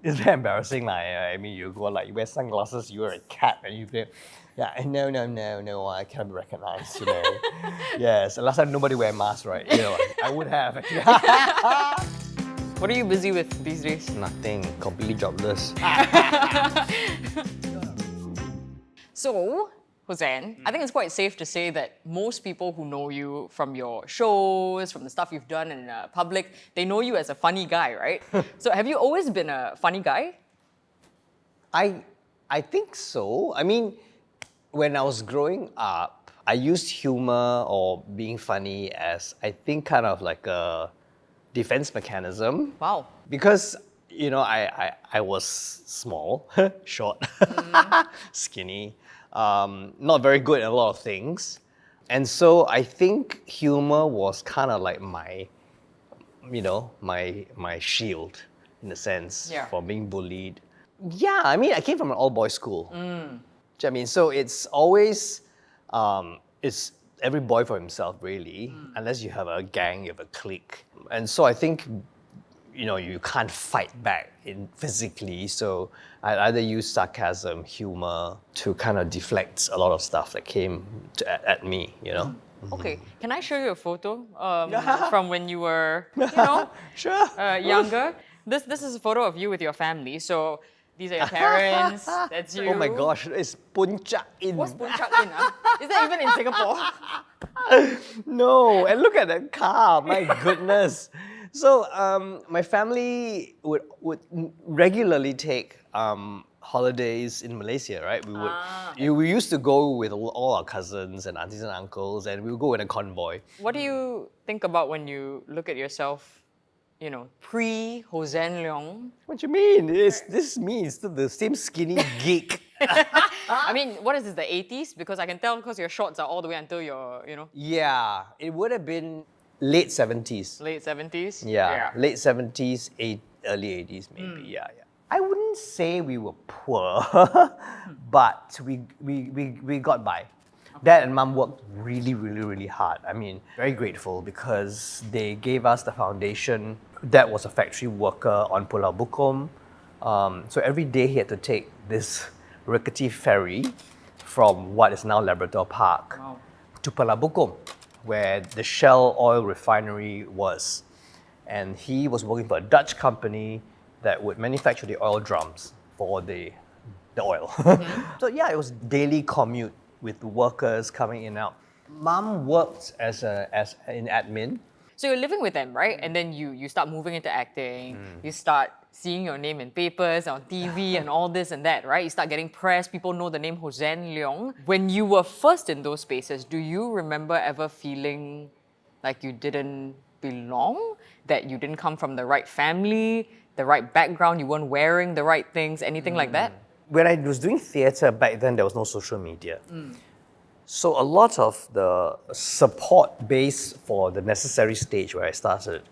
it's very embarrassing. I mean, you go like, you wear sunglasses, you wear a cap, and you feel, yeah, no, I can't be recognized, Yes, last time nobody wear masks, right? I would have actually. What are you busy with these days? Nothing, completely jobless. So, Hossan, I think it's quite safe to say that most people who know you from your shows, from the stuff you've done in public, they know you as a funny guy, right? So have you always been a funny guy? I think so. I mean, when I was growing up, I used humor or being funny as, I think, kind of like a defense mechanism. Wow. Because, I was small, short, skinny, not very good at a lot of things. And so I think humor was kind of like my shield, in a sense, Yeah. for being bullied. Yeah, I mean, I came from an all-boys school. Do you know what I mean? So it's always, it's every boy for himself, really, unless you have a gang, you have a clique. And so I think, you can't fight back physically. So I either use sarcasm, humor to kind of deflect a lot of stuff that came at me, Okay, can I show you a photo from when you were, Sure. younger? This is a photo of you with your family. So these are your parents. That's you. Oh my gosh, it's Puncak in. What's Puncak in? Is that even in Singapore? No, and look at that car, my goodness. So my family would regularly take holidays in Malaysia, right? We used to go with all our cousins and aunties and uncles, and we would go in a convoy. What do you think about when you look at yourself, pre-Hossan Leong? What do you mean? This is me, it's still the same skinny geek. I mean, what is this, the 80s? Because I can tell because your shorts are all the way until your, Yeah, it would have been late 70s. late 70s? Yeah, late 70s, early 80s maybe, yeah. I wouldn't say we were poor, but we got by. Dad and Mum worked really, really, really hard. I mean, very grateful because they gave us the foundation. Dad was a factory worker on Pulau Bukom. So every day he had to take this rickety ferry from what is now Labrador Park to Pulau Bukom, where the Shell oil refinery was. And he was working for a Dutch company that would manufacture the oil drums for the oil. So yeah, it was daily commute with workers coming in and out. Mum worked as in admin. So you're living with them, right? And then you start moving into acting. You start seeing your name in papers, on TV, and all this and that, right? You start getting press. People know the name Hossan Leong. When you were first in those spaces, do you remember ever feeling like you didn't belong? That you didn't come from the right family, the right background, you weren't wearing the right things, anything like that? When I was doing theatre back then, there was no social media. So a lot of the support base for the necessary stage where I started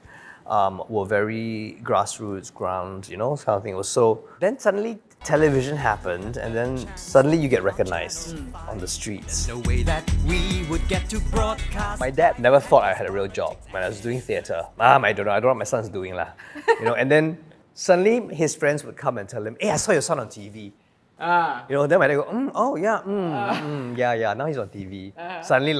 were very grassroots, ground, kind of thing. So then suddenly television happened, and then suddenly you get recognized on the streets. No way that we would get to broadcast. My dad never thought I had a real job when I was doing theatre. I don't know what my son's doing lah. And then suddenly his friends would come and tell him, "Hey, I saw your son on TV." Then my dad go, "Oh yeah, yeah, now he's on TV." Suddenly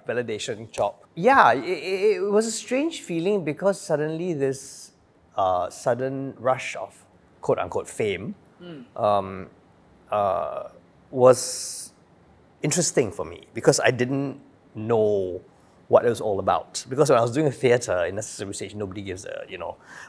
validation job. Yeah, it was a strange feeling because suddenly this sudden rush of quote-unquote fame was interesting for me because I didn't know what it was all about. Because when I was doing theatre in necessary stage, nobody gives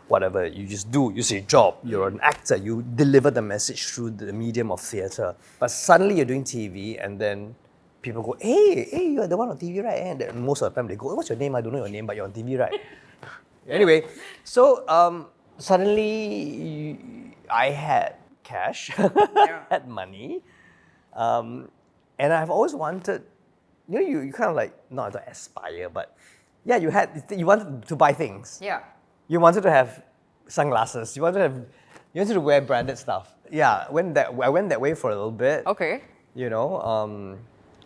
whatever. You just do, you say job, you're an actor, you deliver the message through the medium of theatre. But suddenly you're doing TV and then people go, hey, you're the one on TV, right? And then most of the time they go, what's your name? I don't know your name, but you're on TV, right? Anyway, so suddenly I had cash, had money, and I've always wanted, you kind of like, not to aspire, but yeah, you wanted to buy things. Yeah. You wanted to have sunglasses. You wanted to wear branded stuff. Yeah, I went that way for a little bit. Okay.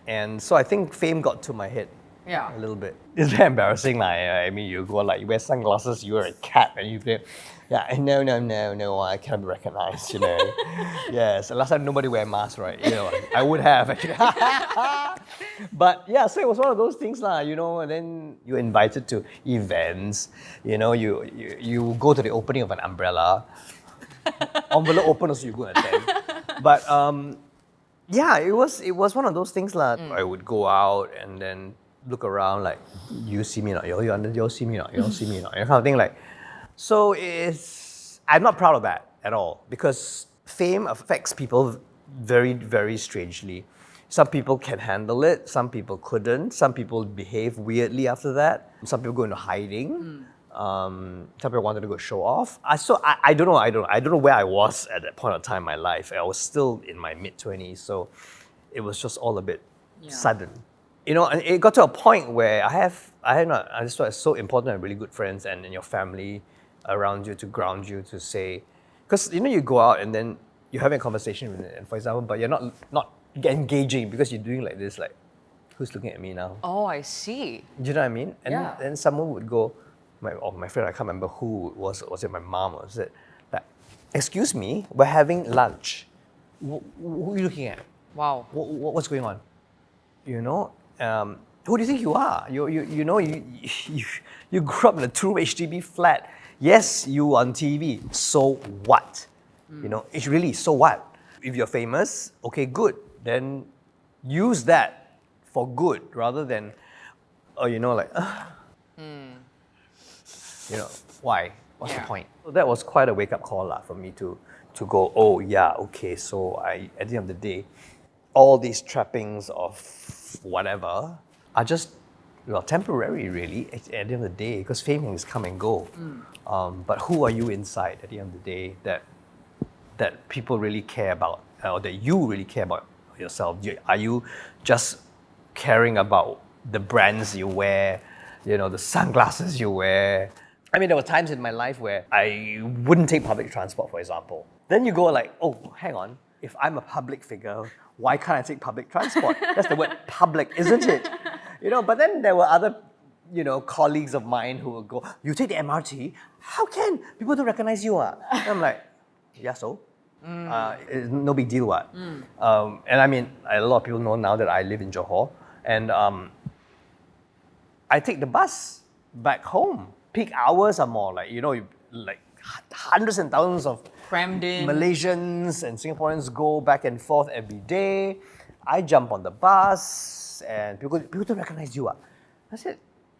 And so I think fame got to my head Yeah. A little bit. It's very embarrassing. I mean, you go like, you wear sunglasses, you wear a cap, and you play. Yeah, no, I can't be recognized, you know. Yes, last time nobody wear masks, right? You know, I would have actually. But yeah, so it was one of those things, you know, and then you're invited to events, you know, you go to the opening of an umbrella. Envelope open so you go and attend. But yeah, it was one of those things I would go out and then look around like, you see me not, you see me not, you don't see me not, kind of thing like. So I'm not proud of that at all because fame affects people very, very strangely. Some people can handle it, some people couldn't, some people behave weirdly after that, some people go into hiding. Some people wanted to go show off. I don't know where I was at that point of time in my life. I was still in my mid-20s, so it was just all a bit sudden. You know, and it got to a point where I just thought it's so important to have really good friends and your family around you to ground you to say, because you know you go out and then you're having a conversation with it, for example, but you're not engaging because you're doing like this, like, who's looking at me now? Oh, I see. Do you know what I mean? And Yeah. then someone would go, my friend, I can't remember who was it my mom or was it like, excuse me, we're having lunch. Who are you looking at? Wow. What's going on? You know, who do you think you are? You know, you grew up in a 2-room HDB flat. Yes, you on TV. So what? You know, it's really, so what? If you're famous, okay, good. Then use that for good rather than, you know, like, you know, why? What's the point? So that was quite a wake-up call for me to go, oh yeah, okay, so at the end of the day, all these trappings of whatever are just, well, temporary really at the end of the day, because fame is come and go. But who are you inside at the end of the day that people really care about, or that you really care about yourself? Are you just caring about the brands you wear, you know, the sunglasses you wear? I mean, there were times in my life where I wouldn't take public transport, for example. Then you go like, oh, hang on, if I'm a public figure, why can't I take public transport? That's the word public, isn't it? You know, but then there were other, you know, colleagues of mine who would go, you take the MRT? How can? People don't recognize you. And I'm like, yeah, so? It's no big deal, what? And I mean, a lot of people know now that I live in Johor, and I take the bus back home. Peak hours are more like, you know, like hundreds and thousands of Crammed in. Malaysians and Singaporeans go back and forth every day. I jump on the bus and people don't recognize you. I said,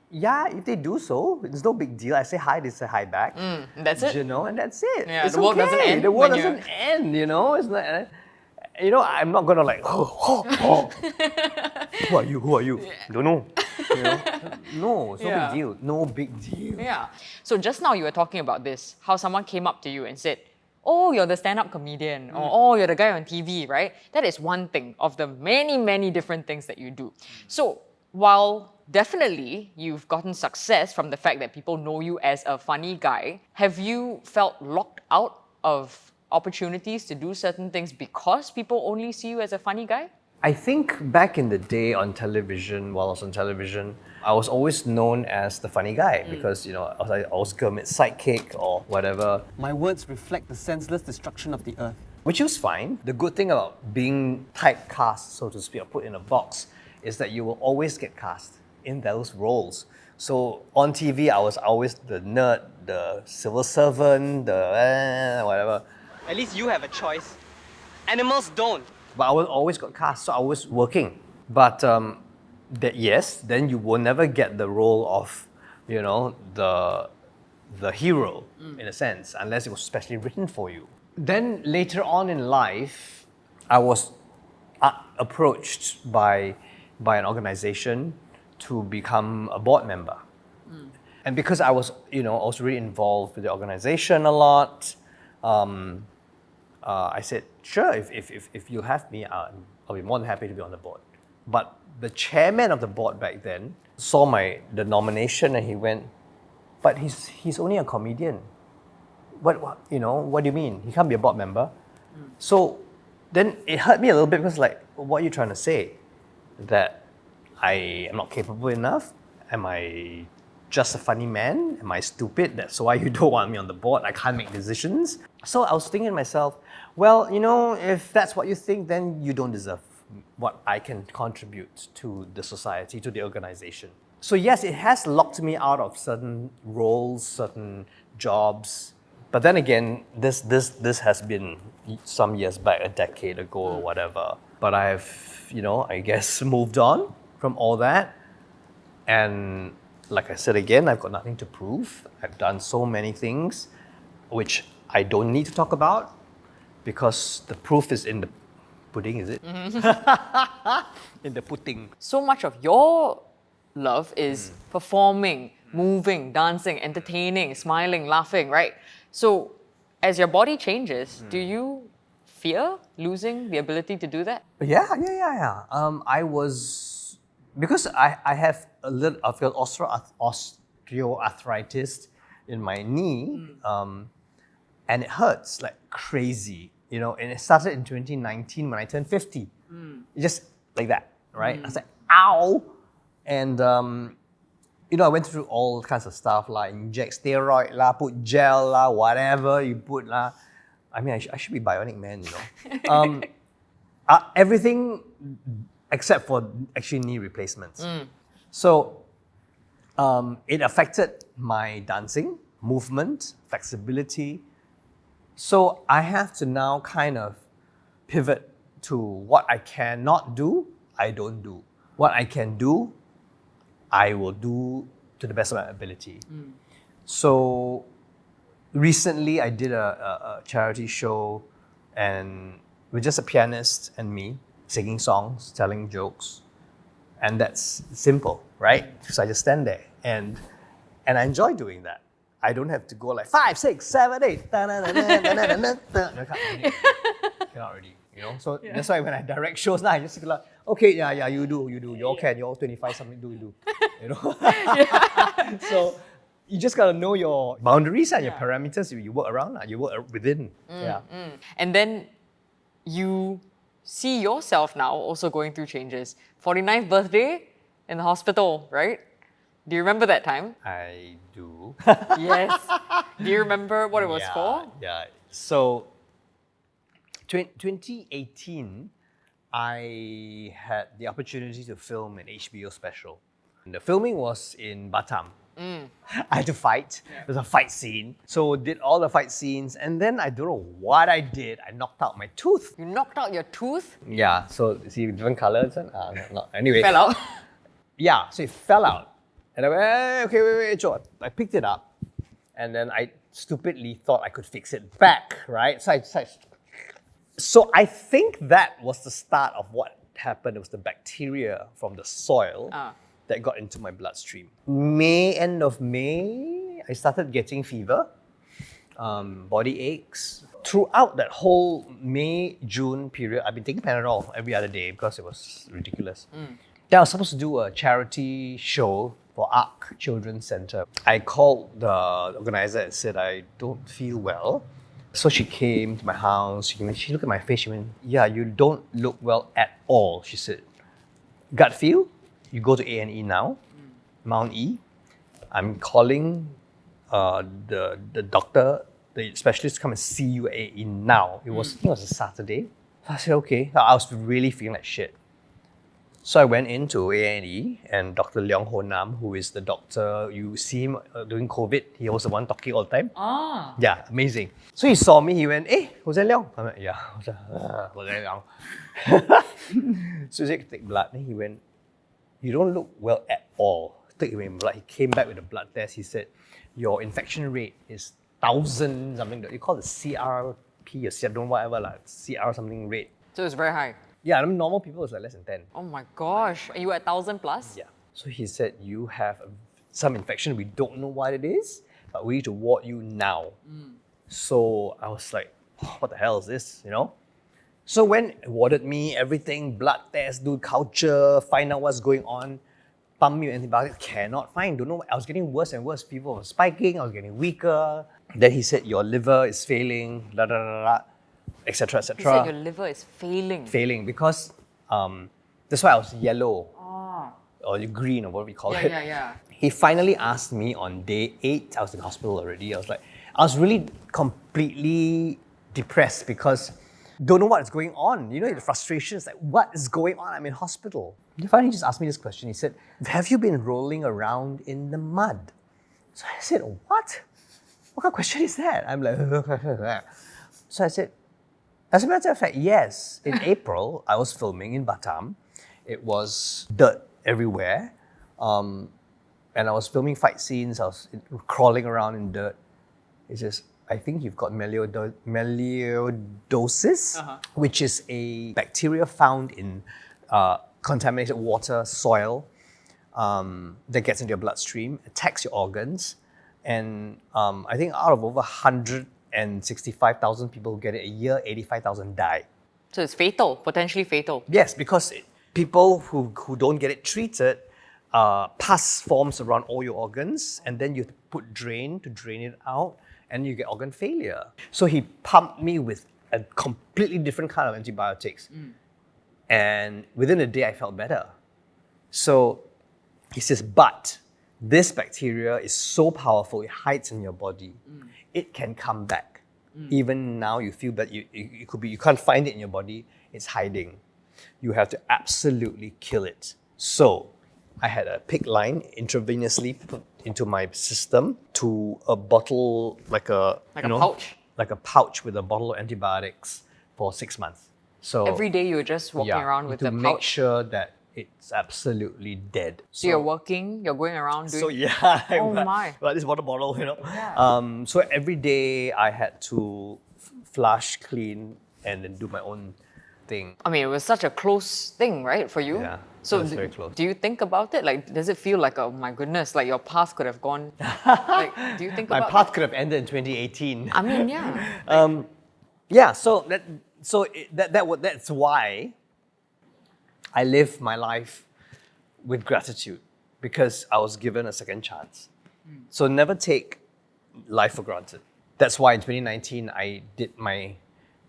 yeah, if they do so, it's no big deal. I say hi, they say hi back. That's it? You know, and that's it. Yeah, it's the world okay. doesn't end The world when doesn't end, you know. It's not, you know, I'm not gonna like, who are you? Don't know. You know? No, it's no Yeah. big deal. No big deal. Yeah. So just now you were talking about this, how someone came up to you and said, oh, you're the stand-up comedian, or oh, you're the guy on TV, right? That is one thing of the many, many different things that you do. So while definitely you've gotten success from the fact that people know you as a funny guy, have you felt locked out of opportunities to do certain things because people only see you as a funny guy? I think back in the day on television, while I was on television, I was always known as the funny guy because, you know, I was Kermit's sidekick or whatever, My words reflect the senseless destruction of the earth. which was fine. The good thing about being typecast, so to speak, or put in a box, is that you will always get cast in those roles. So on TV, I was always the nerd, the civil servant, the whatever. At least you have a choice. Animals don't. But I was always got cast, so I was working. But then you will never get the role of, you know, the hero in a sense, unless it was specially written for you. Then later on in life, I was approached by an organization to become a board member. And because I was, you know, also really involved with the organization a lot, I said, sure, if you have me, I'll be more than happy to be on the board. But the chairman of the board back then saw the nomination and he went, but he's only a comedian. What you know, what do you mean? He can't be a board member. So then it hurt me a little bit because like, what are you trying to say? That I am not capable enough? Am I just a funny man? Am I stupid? That's why you don't want me on the board. I can't make decisions. So I was thinking to myself, well, you know, if that's what you think, then you don't deserve what I can contribute to the society, to the organization. So yes, it has locked me out of certain roles, certain jobs. But then again, this has been some years back, a decade ago or whatever. But I've, you know, I guess moved on from all that. And like I said again, I've got nothing to prove. I've done so many things which I don't need to talk about because the proof is in the pudding, is it? In the pudding. So much of your love is performing, moving, dancing, entertaining, smiling, laughing, right? So as your body changes, do you fear losing the ability to do that? Yeah. I was, because I have a little of osteoarthritis in my knee, and it hurts like crazy, you know, and it started in 2019 when I turned 50. Just like that, right? I was like, ow! And, you know, I went through all kinds of stuff, like inject steroid, put gel, whatever you put. I mean, I should be bionic man, you know. Everything except for actually knee replacements. So it affected my dancing, movement, flexibility. So I have to now kind of pivot to what I cannot do, I don't do. What I can do, I will do to the best of my ability. So recently I did a charity show and with just a pianist and me singing songs, telling jokes. And that's simple, right? Because I just stand there and I enjoy doing that. I don't have to go like 5, 6, 7, 8. Cannot already, you know. So that's why when I direct shows now, I just like, okay, yeah, you do. You all can. You're all 25 something. Do. You know. So you just gotta know your boundaries and your parameters. You work around. You work within. And then you see yourself now also going through changes. 49th birthday in the hospital, right? Do you remember that time? I do. Yes. Do you remember what it was for? Yeah. So 2018, I had the opportunity to film an HBO special. And the filming was in Batam. I had to fight. It was a fight scene. So did all the fight scenes, and then I don't know what I did. I knocked out my tooth. You knocked out your tooth? Yeah. So see different colors and anyway. Fell out? Yeah. So it fell out, and I went, hey, okay, wait, Joe. I picked it up, and then I stupidly thought I could fix it back, right? So I think that was the start of what happened. It was the bacteria from the soil that got into my bloodstream. End of May, I started getting fever, body aches. Throughout that whole May, June period, I've been taking Panadol every other day because it was ridiculous. Then I was supposed to do a charity show for ARC Children's Center. I called the organizer and said, I don't feel well. So she came to my house, she looked at my face, she went, yeah, you don't look well at all, she said. Gut feel? You go to A&E now, Mount E. I'm calling the doctor, the specialist to come and see you at A&E now. I think it was a Saturday. So I said, okay. I was really feeling like shit. So I went into A&E and Dr. Leong Ho Nam, who is the doctor, you see him during COVID, he was the one talking all the time. Yeah, amazing. So he saw me, he went, hey, Hossan Leong. I'm like, yeah, Hossan Leong. So he said, take blood. Then he went, you don't look well at all. Take away blood. He came back with a blood test. He said, your infection rate is 1,000 something. You call it CRP or I don't know whatever, CR something rate. So it's very high. Yeah, I mean, normal people is like less than 10. Oh my gosh. And you were at 1,000 plus? Yeah. So he said, you have some infection. We don't know what it is, but we need to ward you now. So I was like, what the hell is this, you know? So when it warded me, everything, blood test, do culture, find out what's going on, pump me with antibiotics, cannot find, don't know. I was getting worse and worse. People were spiking, I was getting weaker. Then he said, your liver is failing, etc., etc. He said your liver is failing. Failing because that's why I was yellow. or green, or what we call Yeah, it. yeah. He finally asked me on day 8, I was in hospital already. I was really completely depressed because don't know what's going on. You know, the frustration is like, what is going on? I'm in hospital. He finally just asked me this question. He said, have you been rolling around in the mud? So I said, what? What kind of question is that? I'm like, so I said, as a matter of fact, yes. In April, I was filming in Batam. It was dirt everywhere. And I was filming fight scenes. I was crawling around in dirt. It's just, I think you've got melioidosis, which is a bacteria found in contaminated water, soil, that gets into your bloodstream, attacks your organs. And I think out of over 165,000 people who get it a year, 85,000 die. So it's fatal, potentially fatal. Yes, because people who don't get it treated, pus forms around all your organs, and then you have to put drain to drain it out, and you get organ failure. So he pumped me with a completely different kind of antibiotics. And within a day, I felt better. So he says, but this bacteria is so powerful, it hides in your body. It can come back. Even now, you feel that you can't find it in your body, it's hiding. You have to absolutely kill it. So I had a PICC line intravenously put into my system to a bottle, like a pouch? Like a pouch with a bottle of antibiotics for 6 months. So Every day you're just walking around with to the make pouch. sure that it's absolutely dead. So you're working, you're going around doing... So yeah, Oh my. like this water bottle, you know. So every day I had to flush, clean, and then do my own thing. I mean, it was such a close thing, right, for you? Yeah, So it was very close. do you think about it? Like, does it feel like, oh my goodness, like your path could have gone... like, do you think My about path could have ended in 2018. I mean, yeah. Yeah, that's why I live my life with gratitude, because I was given a second chance. So never take life for granted. That's why in 2019 I did my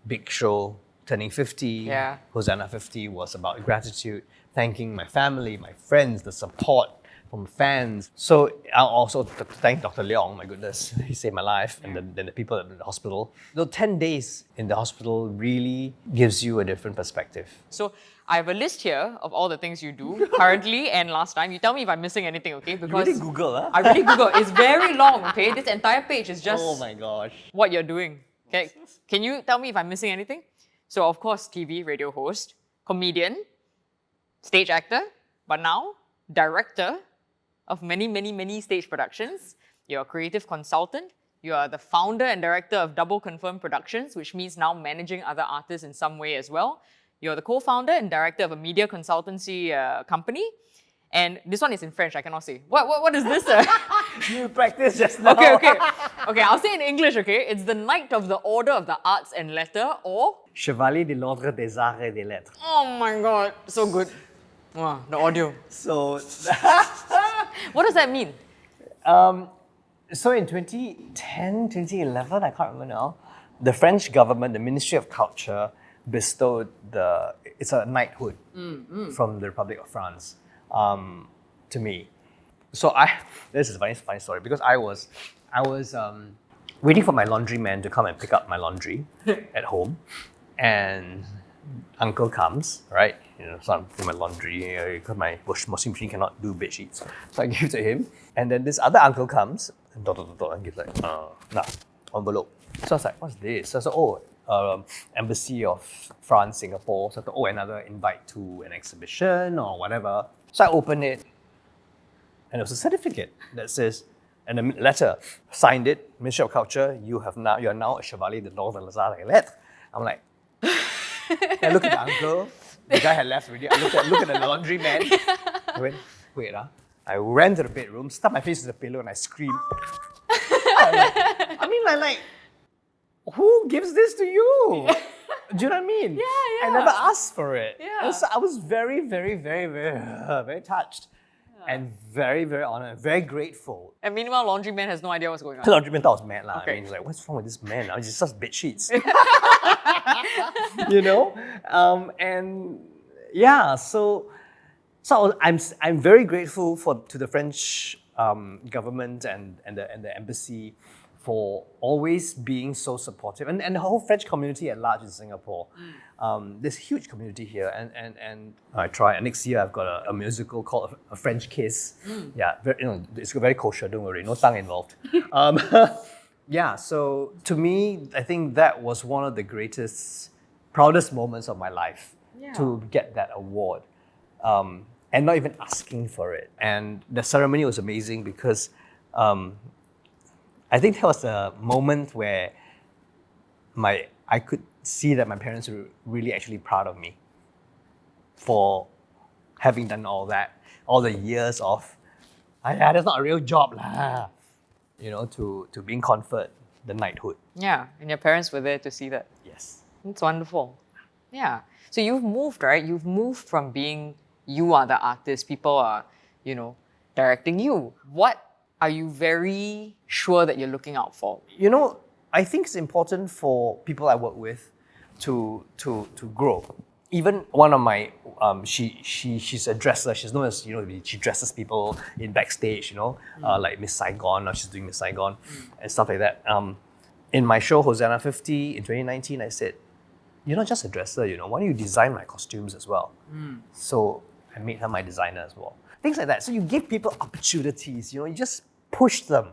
big show, turning 50. Yeah. Hosanna 50 was about gratitude, thanking my family, my friends, the support from fans. So I'll also thank Dr. Leong, my goodness, he saved my life, and then the people at the hospital. Those 10 days in the hospital really gives you a different perspective. So I have a list here of all the things you do currently and last time. You tell me if I'm missing anything, okay? Because really Google, huh? I really Google. It's very long, okay? This entire page is just Oh my gosh. what you're doing. Okay? Can you tell me if I'm missing anything? So of course, TV, radio host, comedian, stage actor, but now director of many, many, many stage productions. You're a creative consultant. You are the founder and director of Double Confirm Productions, which means now managing other artists in some way as well. You're the co-founder and director of a media consultancy company. And this one is in French, I cannot say. What is this? You practice just now. Okay, I'll say in English, okay? It's the Knight of the Order of the Arts and Letter, or... Chevalier de l'Ordre des Arts et des Lettres. Oh my god, so good. Wow, the audio. So, What does that mean? so in 2010, 2011, I can't remember now, the French government, the Ministry of Culture, bestowed it's a knighthood from the Republic of France to me. So this is a funny story, because I was waiting for my laundryman to come and pick up my laundry at home, and uncle comes, right? You know, so I'm doing my laundry because my washing machine cannot do bed sheets. So I give it to him, and then this other uncle comes and gives like, envelope. So I was like, what's this? So I said, Embassy of France, Singapore. So I thought, another invite to an exhibition or whatever. So I opened it, and it was a certificate that says, and a letter, signed it, Ministry of Culture, you are now a Chevalier de l'Ordre des Arts et Lettres. I'm like, I look at the uncle, the guy had left already. I look at the laundry man. I went, wait, I ran to the bedroom, stuck my face in the pillow, and I screamed. Like, who gives this to you? Do you know what I mean? Yeah. I never asked for it. Yeah. And so I was very, very, very, very, very touched. And very, very honored, very grateful. And meanwhile, laundryman has no idea what's going on. The laundryman thought I was mad. Okay. I mean, he's like, what's wrong with this man? It's just bed sheets. You know? And yeah, so So I'm very grateful to the French government and the embassy for always being so supportive, and the whole French community at large in Singapore. There's a huge community here, and I try. And next year I've got a musical called A French Kiss. Yeah, it's very kosher. Don't worry, no tongue involved. Yeah, so to me, I think that was one of the greatest, proudest moments of my life to get that award. And not even asking for it. And the ceremony was amazing because I think that was a moment where I could see that my parents were really actually proud of me for having done all that, all the years of, that's not a real job lah, to being conferred the knighthood. Yeah, and your parents were there to see that. Yes. That's wonderful. Yeah. So you've moved, right? You've moved from being you are the artist, people are, directing you. What are you very sure that you're looking out for? I think it's important for people I work with to grow. Even one of my, she's a dresser. She's known as, she dresses people in backstage, like Miss Saigon. Now she's doing Miss Saigon and stuff like that. In my show, Hosanna 50 in 2019, I said, you're not just a dresser, why don't you design my costumes as well? So I made her my designer as well. Things like that. So you give people opportunities, you just push them.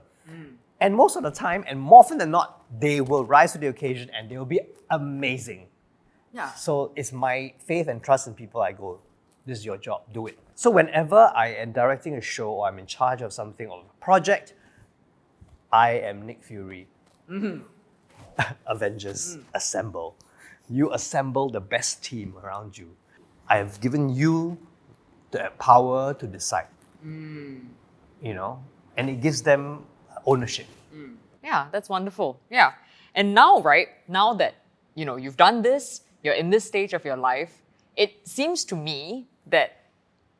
And most of the time, and more often than not, they will rise to the occasion and they will be amazing. Yeah. So it's my faith and trust in people. I go, this is your job, do it. So whenever I am directing a show or I'm in charge of something or a project, I am Nick Fury. Avengers, assemble. You assemble the best team around you. I have given you the power to decide. And it gives them ownership. Yeah, that's wonderful. Yeah. And now, right, now that, you've done this, you're in this stage of your life, it seems to me that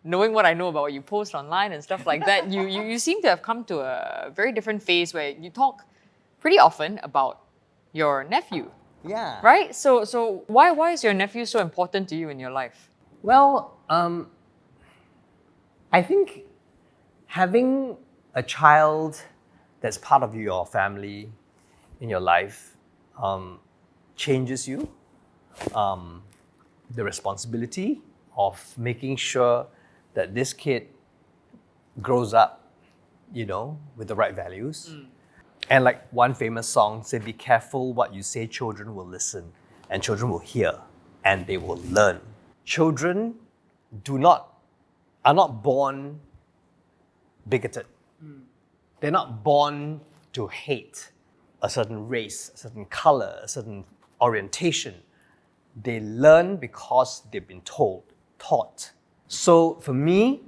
knowing what I know about what you post online and stuff like that, you seem to have come to a very different phase where you talk pretty often about your nephew. Yeah. Right? So why is your nephew so important to you in your life? Well, I think having a child that's part of your family in your life changes you. The responsibility of making sure that this kid grows up, with the right values. And like one famous song said, be careful what you say, children will listen and children will hear and they will learn. Children are not born bigoted. They're not born to hate a certain race, a certain color, a certain orientation. They learn because they've been taught. So for me,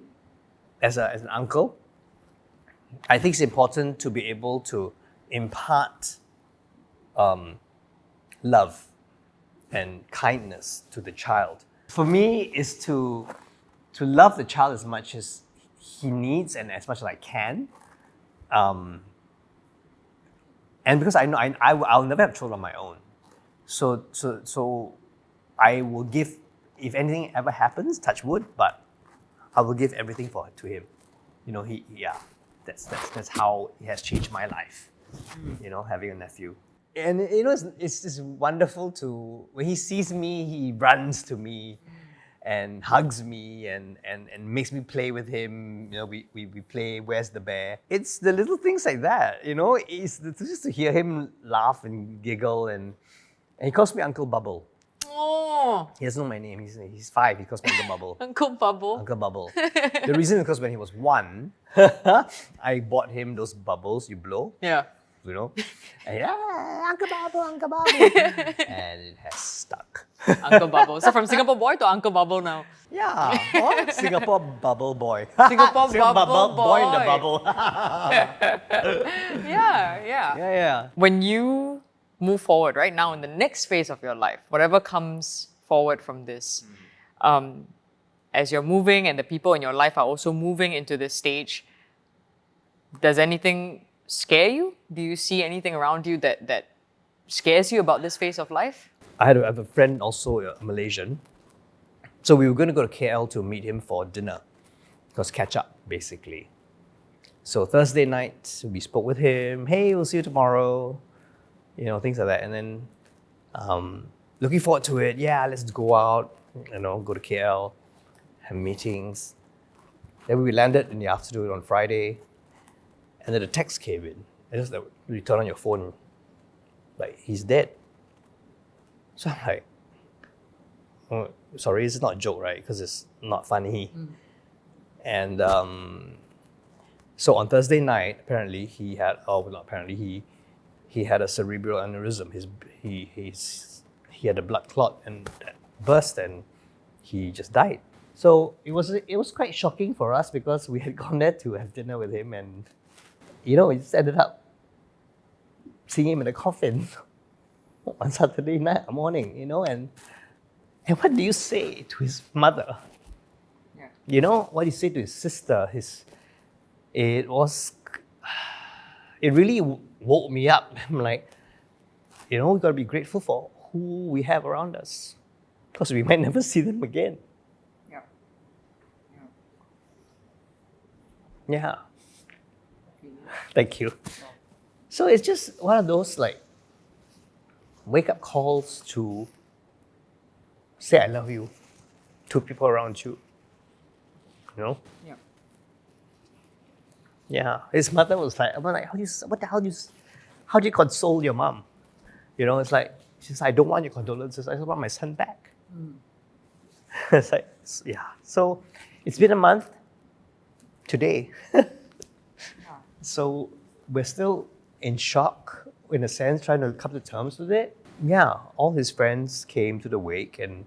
as an uncle, I think it's important to be able to impart love and kindness to the child. For me, is to love the child as much as he needs and as much as I can. And because I know I'll never have children on my own. So I will give, if anything ever happens, touch wood, but I will give everything to him. That's how it has changed my life. Having a nephew. And it's just wonderful when he sees me, he runs to me and hugs me and makes me play with him. We play Where's the Bear. It's the little things like that, it's just to hear him laugh and giggle and he calls me Uncle Bubble. Oh, He doesn't know my name. He's 5. He calls me Uncle Bubble. Uncle Bubble. Uncle Bubble. The reason is because when he was 1, I bought him those bubbles you blow. Yeah. And Uncle Bubble, Uncle Bubble. And it has stuck. Uncle Bubble. So from Singapore boy to Uncle Bubble now. Yeah. Or Singapore Bubble Boy. Singapore Bubble Boy in the Boy. bubble. Yeah. Yeah. When you move forward, right now in the next phase of your life, whatever comes forward from this, as you're moving and the people in your life are also moving into this stage, does anything scare you? Do you see anything around you that scares you about this phase of life? I have a friend also, a Malaysian. So we were going to go to KL to meet him for dinner. was catch up, basically. So Thursday night, we spoke with him. Hey, we'll see you tomorrow. You know, things like that. And then looking forward to it. Yeah, let's go out, you know, go to KL, have meetings. Then we landed in the afternoon on Friday. And then the text came in. And just like, you turn on your phone, like, he's dead. So I'm like, oh, sorry, this is not a joke, right? Because it's not funny. And so on Thursday night, apparently he had, not apparently, he had a cerebral aneurysm. He had a blood clot and burst, and he just died. So it was quite shocking for us because we had gone there to have dinner with him, and you know, we just ended up seeing him in a coffin on Saturday night morning. You know, and what do you say to his mother? Yeah. You know, what do you say to his sister? It really woke me up. I'm like, you know, we got to be grateful for who we have around us, because we might never see them again. Yeah. Yeah. Thank you. So it's just one of those like wake-up calls to say I love you to people around you. You know? Yeah. Yeah. His mother was like, I'm like, how do you console your mom? You know, it's like, she's like, I don't want your condolences. I just want my son back. It's like, yeah. So it's been a month today. So we're still in shock, in a sense, trying to come to terms with it. Yeah, all his friends came to the wake, and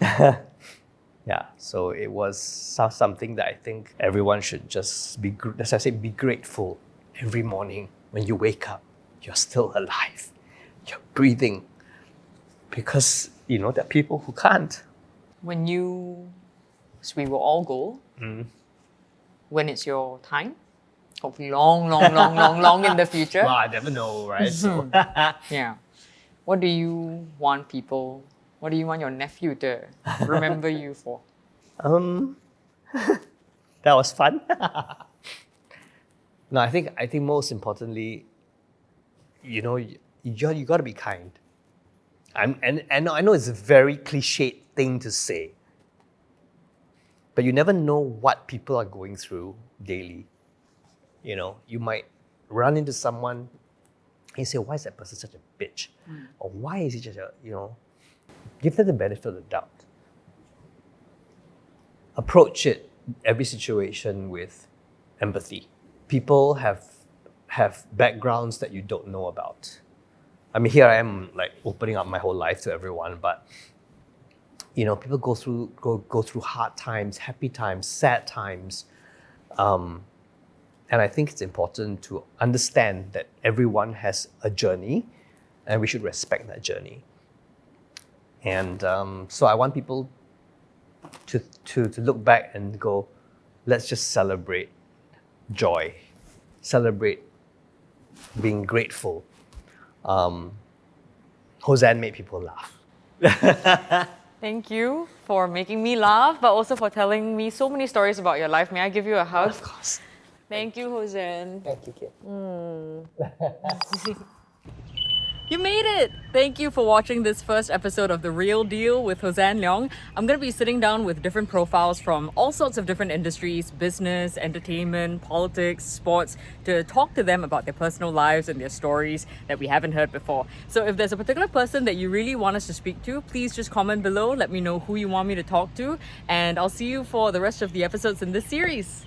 yeah, so it was something that I think everyone should just be, as I say, be grateful every morning when you wake up. You're still alive. You're breathing. Because, you know, there are people who can't. So we will all go, when it's your time, hopefully long in the future. Well, I never know, right? So, Yeah. What do you want your nephew to remember you for? that was fun. No, I think most importantly, you know, you got to be kind. And I know it's a very cliched thing to say, but you never know what people are going through daily. You know, you might run into someone and say, why is that person such a bitch? Or why is he such a, you know, give them the benefit of the doubt. Approach every situation with empathy. People have backgrounds that you don't know about. I mean, here I am like opening up my whole life to everyone, but you know, people go through hard times, happy times, sad times. And I think it's important to understand that everyone has a journey, and we should respect that journey. And so I want people to look back and go, let's just celebrate joy, celebrate being grateful. Hossan made people laugh. Thank you for making me laugh, but also for telling me so many stories about your life. May I give you a hug? Of course. Thank you, Hossan. Thank you, kid. You made it! Thank you for watching this first episode of The Real Deal with Hossan Leong. I'm going to be sitting down with different profiles from all sorts of different industries, business, entertainment, politics, sports, to talk to them about their personal lives and their stories that we haven't heard before. So if there's a particular person that you really want us to speak to, please just comment below, let me know who you want me to talk to, and I'll see you for the rest of the episodes in this series.